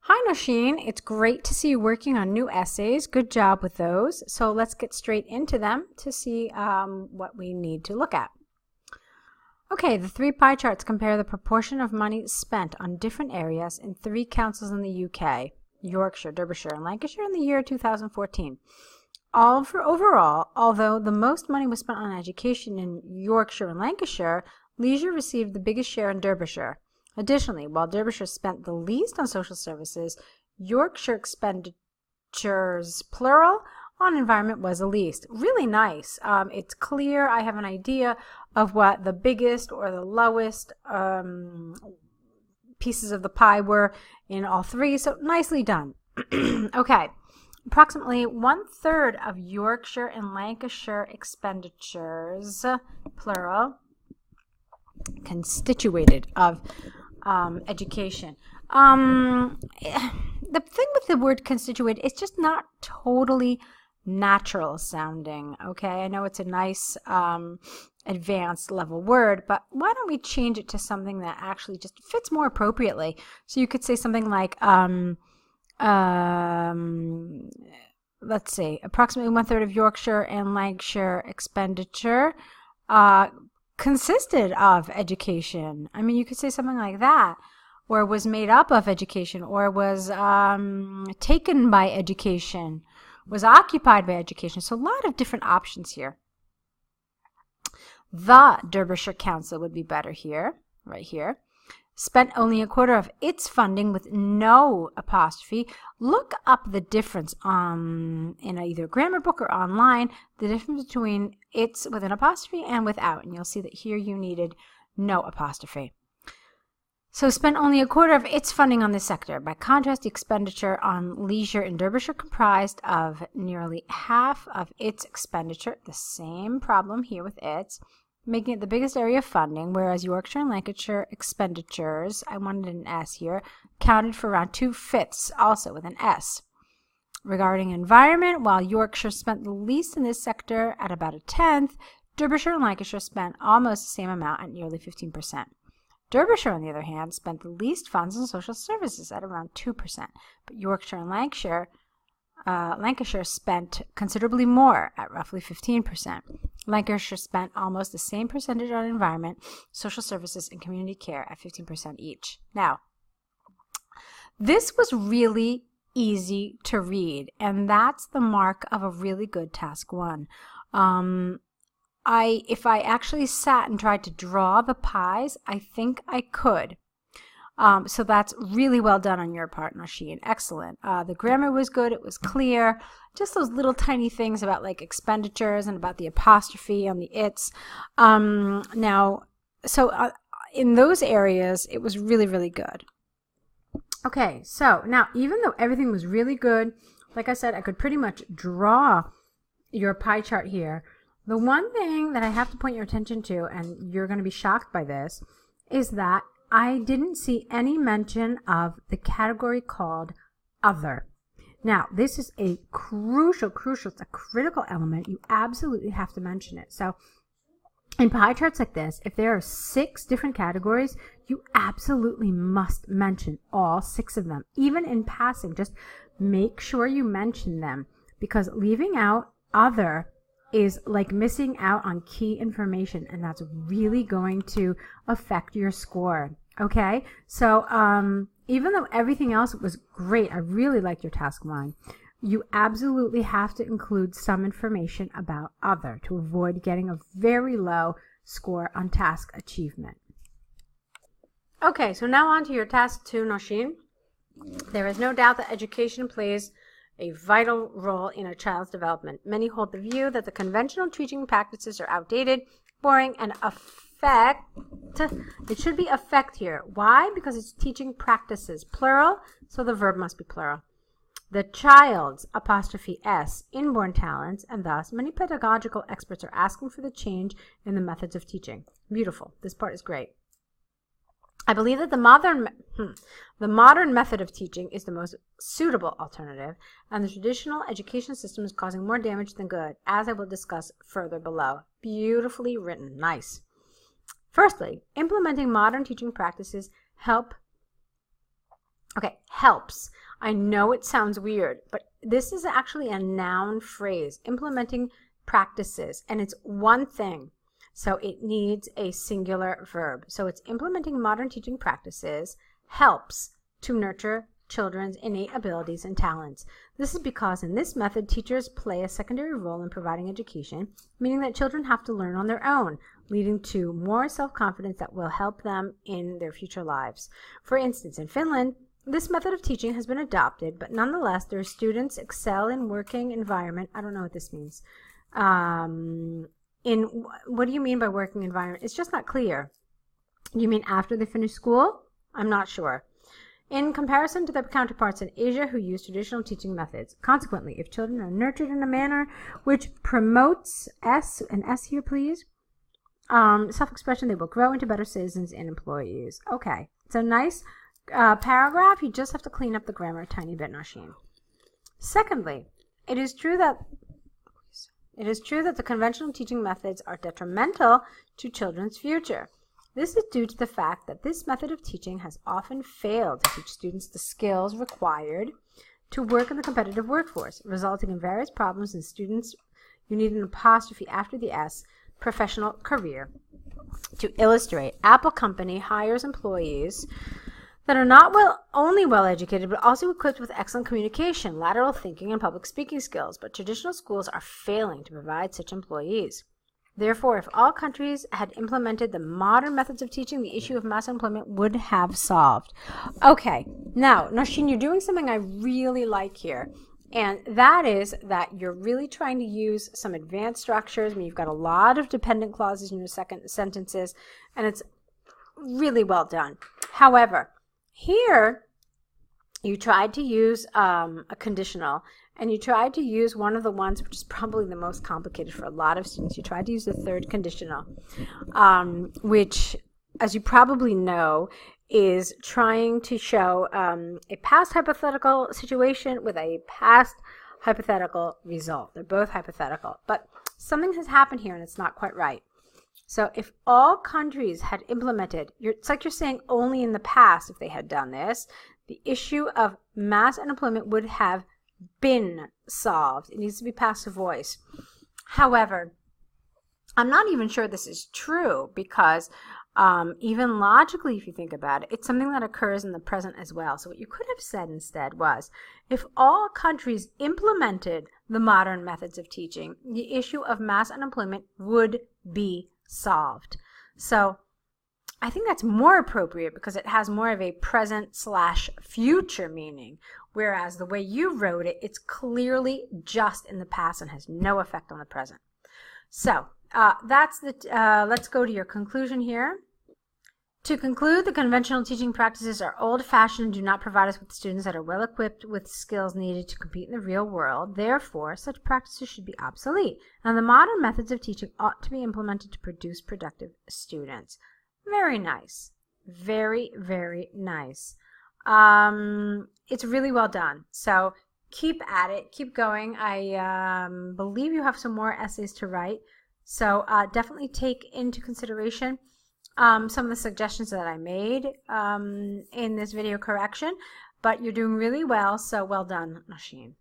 Hi, Nausheen. It's great to see you working on new essays. Good job with those. So let's get straight into them to see what we need to look at. Okay, the three pie charts compare the proportion of money spent on different areas in three councils in the UK, Yorkshire, Derbyshire, and Lancashire in the year 2014. Overall, although the most money was spent on education in Yorkshire and Lancashire, leisure received the biggest share in Derbyshire. Additionally, while Derbyshire spent the least on social services, Yorkshire expenditures, plural, on environment was the least. Really nice. It's clear. I have an idea of what the biggest or the lowest pieces of the pie were in all three, so nicely done. Okay. Approximately 1/3 of Yorkshire and Lancashire expenditures, plural, constituted of education. The thing with the word constituent, it's just not totally natural sounding, okay? I know it's a nice advanced level word, but why don't we change it to something that actually just fits more appropriately? So you could say something like, let's see, approximately 1/3 of Yorkshire and Lancashire expenditure consisted of education. I mean, you could say something like that, or was made up of education, or was taken by education, was occupied by education. So a lot of different options here. The Derbyshire Council would be better here, right here. Spent only 1/4 of its funding with no apostrophe. Look up the difference in either grammar book or online, the difference between its with an apostrophe and without, and you'll see that here you needed no apostrophe. So spent only 1/4 of its funding on this sector. By contrast, the expenditure on leisure in Derbyshire comprised of nearly half of its expenditure, the same problem here with its, making it the biggest area of funding, whereas Yorkshire and Lancashire expenditures, I wanted an S here, counted for around 2/5, also with an S. Regarding environment, while Yorkshire spent the least in this sector at about 1/10, Derbyshire and Lancashire spent almost the same amount at nearly 15%. Derbyshire, on the other hand, spent the least funds on social services at around 2%, but Yorkshire and Lancashire spent considerably more at roughly 15%. Lancashire spent almost the same percentage on environment, social services, and community care at 15% each. Now, this was really easy to read, and that's the mark of a really good task one. If I actually sat and tried to draw the pies, I think I could. So that's really well done on your part, Nausheen. Excellent. The grammar was good. It was clear. Just those little tiny things about like expenditures and about the apostrophe on the its. In those areas, it was really, really good. Okay, so now even though everything was really good, like I said, I could pretty much draw your pie chart here. The one thing that I have to point your attention to, and you're going to be shocked by this, is that I didn't see any mention of the category called Other. Now, this is a crucial, it's a critical element. You absolutely have to mention it. So in pie charts like this, if there are 6 different categories, you absolutely must mention all 6 of them. Even in passing, just make sure you mention them, because leaving out Other is like missing out on key information, and that's really going to affect your score. Okay, so even though everything else was great, I really liked your task one, you absolutely have to include some information about Other to avoid getting a very low score on task achievement. Okay, so now on to your task 2, Nausheen. There is no doubt that education plays a vital role in a child's development. Many hold the view that the conventional teaching practices are outdated, boring, and it should be affect here. Why? Because it's teaching practices, plural, so the verb must be plural. The child's, apostrophe S, inborn talents, and thus many pedagogical experts are asking for the change in the methods of teaching. Beautiful. This part is great. I believe that the modern method of teaching is the most suitable alternative, and the traditional education system is causing more damage than good, as I will discuss further below. Beautifully written. Nice. Firstly, implementing modern teaching practices help Okay, helps. I know it sounds weird, but this is actually a noun phrase, implementing practices, and it's one thing. So it needs a singular verb. So it's implementing modern teaching practices helps to nurture children's innate abilities and talents. This is because in this method, teachers play a secondary role in providing education, meaning that children have to learn on their own, leading to more self-confidence that will help them in their future lives. For instance, in Finland, this method of teaching has been adopted, but nonetheless, their students excel in working environment. I don't know what this means. What do you mean by working environment? It's just not clear. You mean after they finish school? I'm not sure. In comparison to their counterparts in Asia who use traditional teaching methods. Consequently, if children are nurtured in a manner which promotes an S here, please, self-expression, they will grow into better citizens and employees. Okay, it's a nice paragraph. You just have to clean up the grammar a tiny bit, Nausheen. Secondly, it is true that the conventional teaching methods are detrimental to children's future. This is due to the fact that this method of teaching has often failed to teach students the skills required to work in the competitive workforce, resulting in various problems in students. You need an apostrophe after the S, professional career. To illustrate, Apple Company hires employees that are not only well educated, but also equipped with excellent communication, lateral thinking, and public speaking skills. But traditional schools are failing to provide such employees. Therefore, if all countries had implemented the modern methods of teaching, the issue of mass unemployment would have solved. Okay, now, Nausheen, you're doing something I really like here. And that is that you're really trying to use some advanced structures. I mean, you've got a lot of dependent clauses in your second sentences, and it's really well done. However, here you tried to use a conditional, and you tried to use one of the ones which is probably the most complicated for a lot of students. You tried to use the third conditional, which, as you probably know, is trying to show a past hypothetical situation with a past hypothetical result. They're both hypothetical, but something has happened here and it's not quite right. So if all countries had implemented, it's like you're saying only in the past if they had done this, the issue of mass unemployment would have been solved. It needs to be passive voice. However, I'm not even sure this is true because even logically, if you think about it, it's something that occurs in the present as well. So what you could have said instead was, if all countries implemented the modern methods of teaching, the issue of mass unemployment would be solved. So I think that's more appropriate because it has more of a present/future meaning, whereas the way you wrote it, it's clearly just in the past and has no effect on the present. So let's go to your conclusion here. To conclude, the conventional teaching practices are old-fashioned and do not provide us with students that are well equipped with skills needed to compete in the real world. Therefore, such practices should be obsolete, and the modern methods of teaching ought to be implemented to produce productive students. Very nice. Very, very nice. It's really well done. So keep at it. Keep going. I believe you have some more essays to write. So definitely take into consideration some of the suggestions that I made in this video correction. But you're doing really well, so well done, Nausheen.